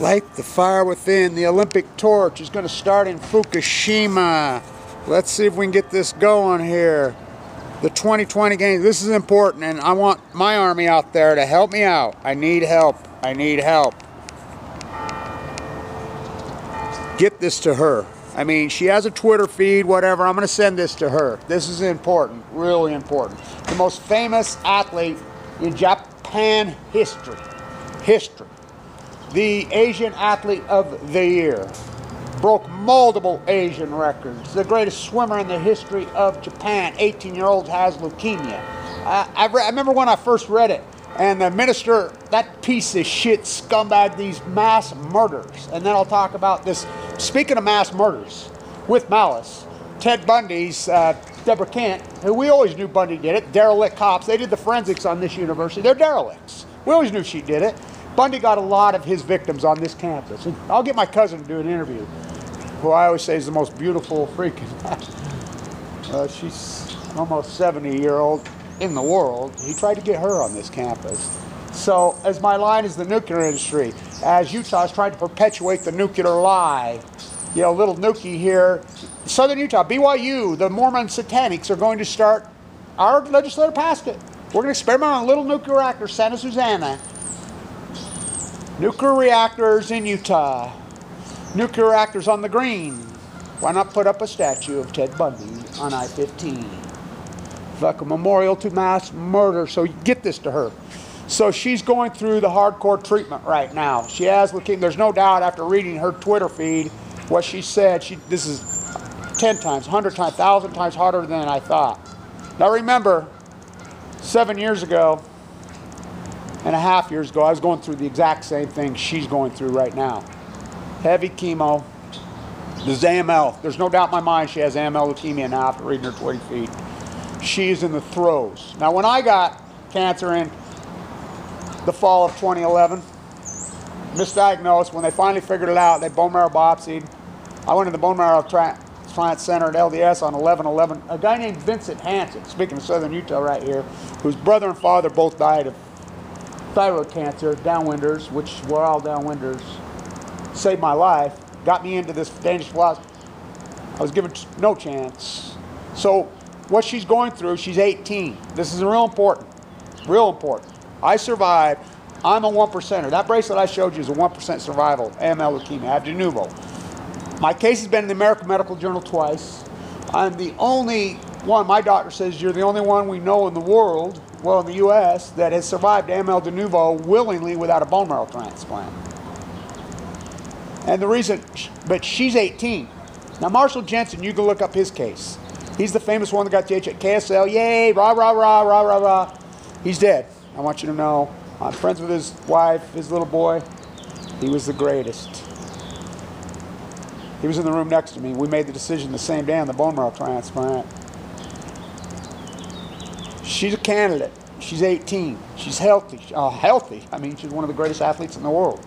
Light the fire within. The Olympic torch is going to start in Fukushima. Let's see if we can get this going here. The 2020 games. This is important, and I want my army out there to help me out. I need help. I need help. Get this to her. I mean, she has a Twitter feed, whatever. I'm going to send this to her. This is important, really important. The most famous athlete in Japan history. The Asian Athlete of the Year. Broke multiple Asian records. The greatest swimmer in the history of Japan. 18-year-old has leukemia. I remember when I first read it, and the minister, that piece of shit scumbag, these mass murders. And then I'll talk about this. Speaking of mass murders, with malice, Ted Bundy's, Deborah Kent, who we always knew Bundy did it, derelict cops, they did the forensics on this university. They're derelicts. We always knew she did it. Bundy got a lot of his victims on this campus. And I'll get my cousin to do an interview, who I always say is the most beautiful freaking, she's almost 70-year-old in the world. He tried to get her on this campus. So, as my line is the nuclear industry, as Utah is trying to perpetuate the nuclear lie, you know, little Nuki here, Southern Utah, BYU, the Mormon Satanics are going to start, our legislator passed it. We're going to experiment on a little nuclear reactor, Santa Susana. Nuclear reactors in Utah. Nuclear reactors on the green. Why not put up a statue of Ted Bundy on I-15? Like a memorial to mass murder. So you get this to her. So she's going through the hardcore treatment right now. She has leukemia. There's no doubt after reading her Twitter feed, what she said, this is 10 times, 100 times, 1,000 times harder than I thought. Now remember, 7 years ago, and a half years ago, I was going through the exact same thing she's going through right now. Heavy chemo. There's AML. There's no doubt in my mind she has AML leukemia now after reading her Twitter feed. She's in the throes. Now, when I got cancer in the fall of 2011, misdiagnosed, when they finally figured it out, they bone marrow biopsied. I went to the bone marrow transplant center at LDS on 11/11. A guy named Vincent Hansen, speaking of Southern Utah right here, whose brother and father both died of thyroid cancer, downwinders, which were all downwinders, saved my life, got me into this dangerous philosophy. I was given no chance. So what she's going through, she's 18. This is real important. Real important. I survived. I'm a 1%er. That bracelet I showed you is a 1% survival. AML leukemia. I have de novo. My case has been in the American Medical Journal twice. I'm the only one, my doctor says you're the only one we know in the world, well, in the U.S., that has survived AML de novo willingly without a bone marrow transplant. And the reason, but she's 18. Now, Marshall Jensen, you can look up his case. He's the famous one that got the KSL. Yay, rah, rah, rah, rah, rah, rah. He's dead. I want you to know. I'm friends with his wife, his little boy. He was the greatest. He was in the room next to me. We made the decision the same day on the bone marrow transplant. She's a candidate. She's 18. She's healthy. Healthy. I mean, she's one of the greatest athletes in the world.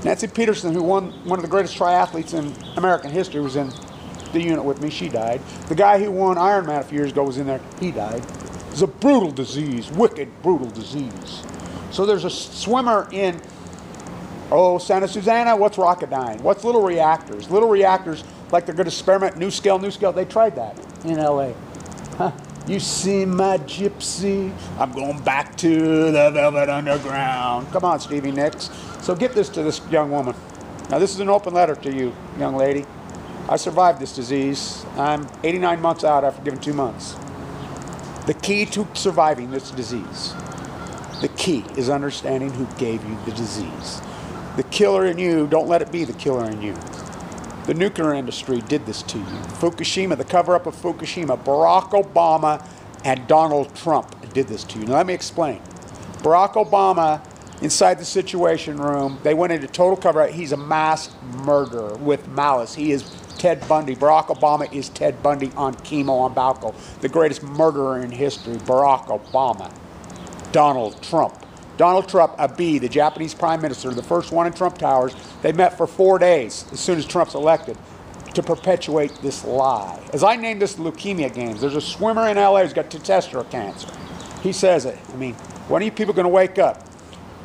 Nancy Peterson, who won one of the greatest triathletes in American history, was in the unit with me. She died. The guy who won Ironman a few years ago was in there. He died. It's a brutal disease. Wicked, brutal disease. So there's a swimmer in, Santa Susana. What's Rocketdyne? What's little reactors? Little reactors, like they're going to experiment, new scale. They tried that in L.A. Huh? You see my gypsy? I'm going back to the Velvet Underground. Come on, Stevie Nicks. So get this to this young woman. Now, this is an open letter to you, young lady. I survived this disease. I'm 89 months out after giving 2 months. The key to surviving this disease, the key is understanding who gave you the disease. The killer in you, don't let it be the killer in you. The nuclear industry did this to you. Fukushima, the cover-up of Fukushima, Barack Obama and Donald Trump did this to you. Now let me explain. Barack Obama, inside the Situation Room, they went into total cover-up. He's a mass murderer with malice. He is Ted Bundy. Barack Obama is Ted Bundy on chemo on Balco. The greatest murderer in history, Barack Obama. Donald Trump. Donald Trump, Abe, the Japanese Prime Minister, the first one in Trump Towers, they met for 4 days as soon as Trump's elected to perpetuate this lie. As I named this leukemia games, there's a swimmer in LA who's got testicular cancer. He says it. I mean, when are you people going to wake up?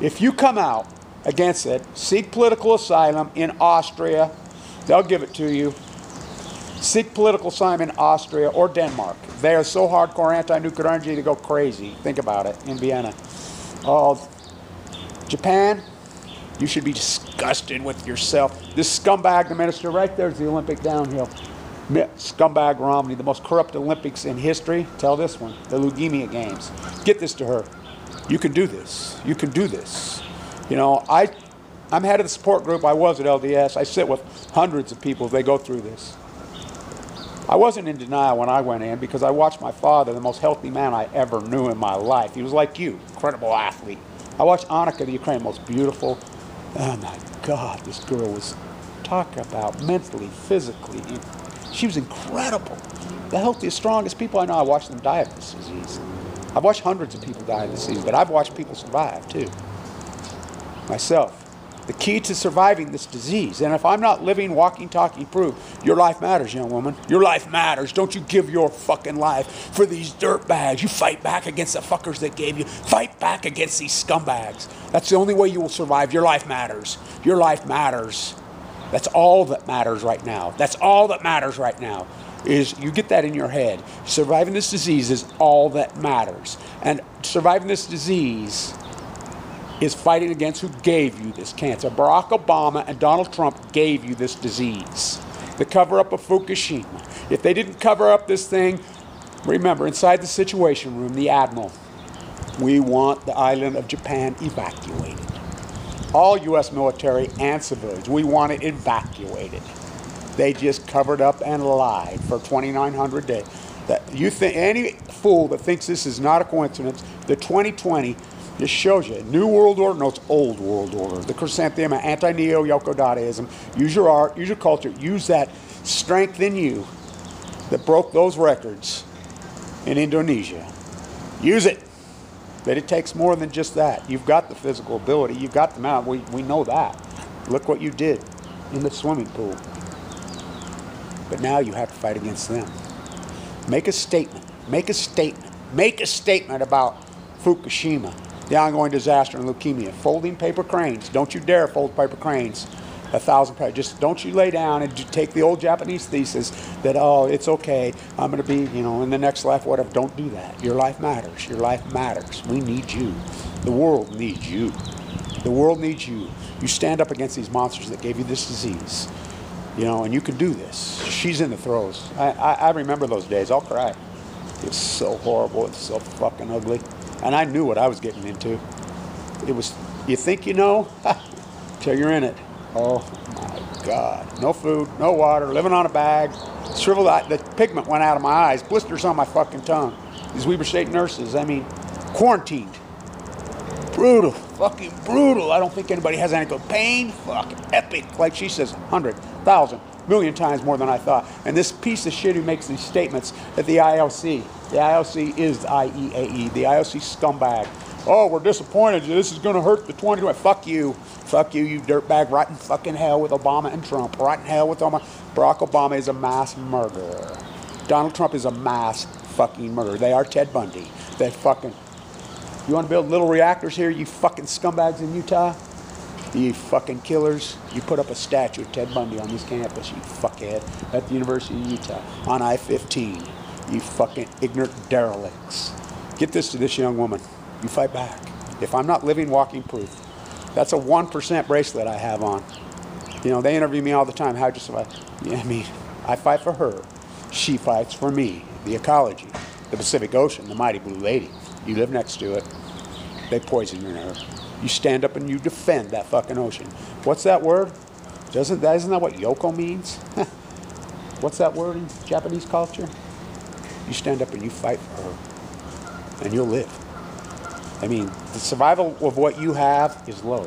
If you come out against it. Seek political asylum in Austria. They'll give it to you. Seek political asylum in Austria or Denmark. They are so hardcore anti-nuclear energy they go crazy. Think about it, in Vienna. Oh, Japan, you should be disgusted with yourself. This scumbag, the minister, right there's the Olympic downhill. Scumbag Romney, the most corrupt Olympics in history. Tell this one, the leukemia games. Get this to her. You can do this. You can do this. You know, I'm head of the support group. I was at LDS. I sit with hundreds of people as they go through this. I wasn't in denial when I went in because I watched my father, the most healthy man I ever knew in my life. He was like you, incredible athlete. I watched Annika, the Ukraine, most beautiful. Oh my God, this girl was, talk about mentally, physically. She was incredible. The healthiest, strongest people I know. I watched them die of this disease. I've watched hundreds of people die of this disease, but I've watched people survive too. Myself. The key to surviving this disease, and if I'm not living, walking, talking proof, your life matters, young woman. Your life matters. Don't you give your fucking life for these dirtbags. You fight back against the fuckers that gave you. Fight back against these scumbags. That's the only way you will survive. Your life matters. Your life matters. That's all that matters right now. That's all that matters right now. Is you get that in your head. Surviving this disease is all that matters. And surviving this disease is fighting against who gave you this cancer. Barack Obama and Donald Trump gave you this disease. The cover-up of Fukushima. If they didn't cover up this thing, remember, inside the Situation Room, the Admiral, we want the island of Japan evacuated. All U.S. military and civilians, we want it evacuated. They just covered up and lied for 2,900 days. That you think any fool that thinks this is not a coincidence, the 2020 just shows you. New World Order, no, it's Old World Order. The chrysanthemum, anti-neo-Yoko Dadaism. Use your art, use your culture, use that strength in you that broke those records in Indonesia. Use it. But it takes more than just that. You've got the physical ability. You've got the mouth. We know that. Look what you did in the swimming pool. But now you have to fight against them. Make a statement. Make a statement. Make a statement about Fukushima, the ongoing disaster and leukemia. Folding paper cranes. Don't you dare fold paper cranes. 1,000 times. Just don't you lay down and take the old Japanese thesis that, oh, it's okay, I'm going to be, you know, in the next life, whatever. Don't do that. Your life matters. Your life matters. We need you. The world needs you. The world needs you. You stand up against these monsters that gave you this disease, you know, and you can do this. She's in the throes. I remember those days. I'll cry. It's so horrible. It's so fucking ugly. And I knew what I was getting into. It was, you think you know? Till you're in it. Oh my God. No food, no water, living on a bag, shriveled out. The pigment went out of my eyes, blisters on my fucking tongue. These Weber State nurses, I mean, quarantined. Brutal, fucking brutal. I don't think anybody has any good pain. Fucking epic. Like she says, 100,000, million times more than I thought. And this piece of shit who makes these statements at the IOC is the IEAE, the IOC scumbag. Oh, we're disappointed. This is going to hurt the 2020. Fuck you. Fuck you, you dirtbag. Right in fucking hell with Obama and Trump. Right in hell with Obama. Barack Obama is a mass murderer. Donald Trump is a mass fucking murderer. They are Ted Bundy. They fucking... You want to build little reactors here, you fucking scumbags in Utah? You fucking killers. You put up a statue of Ted Bundy on this campus, you fuckhead, at the University of Utah, on I-15. You fucking ignorant derelicts. Get this to this young woman. You fight back. If I'm not living, walking proof. That's a 1% bracelet I have on. You know, they interview me all the time. How'd you survive? Yeah, I mean, I fight for her. She fights for me. The ecology, the Pacific Ocean, the mighty blue lady. You live next to it. They poison your nerve. You stand up and you defend that fucking ocean. What's that word? Isn't that what Yoko means? What's that word in Japanese culture? You stand up and you fight for her. And you'll live. I mean, the survival of what you have is low.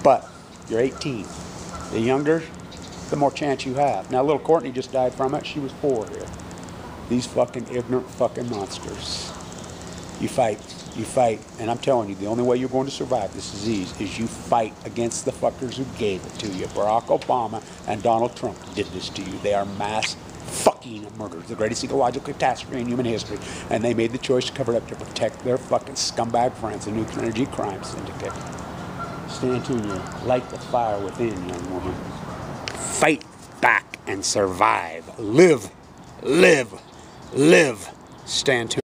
But you're 18. The younger, the more chance you have. Now, little Courtney just died from it. She was 4 here. These fucking ignorant fucking monsters. You fight. You fight. And I'm telling you, the only way you're going to survive this disease is you fight against the fuckers who gave it to you. Barack Obama and Donald Trump did this to you. They are mass fucking murders, the greatest ecological catastrophe in human history, and they made the choice to cover it up to protect their fucking scumbag friends, the nuclear energy crime syndicate. Stand to you. Light the fire within, young woman. Fight back and survive. Live, live, live. Stand to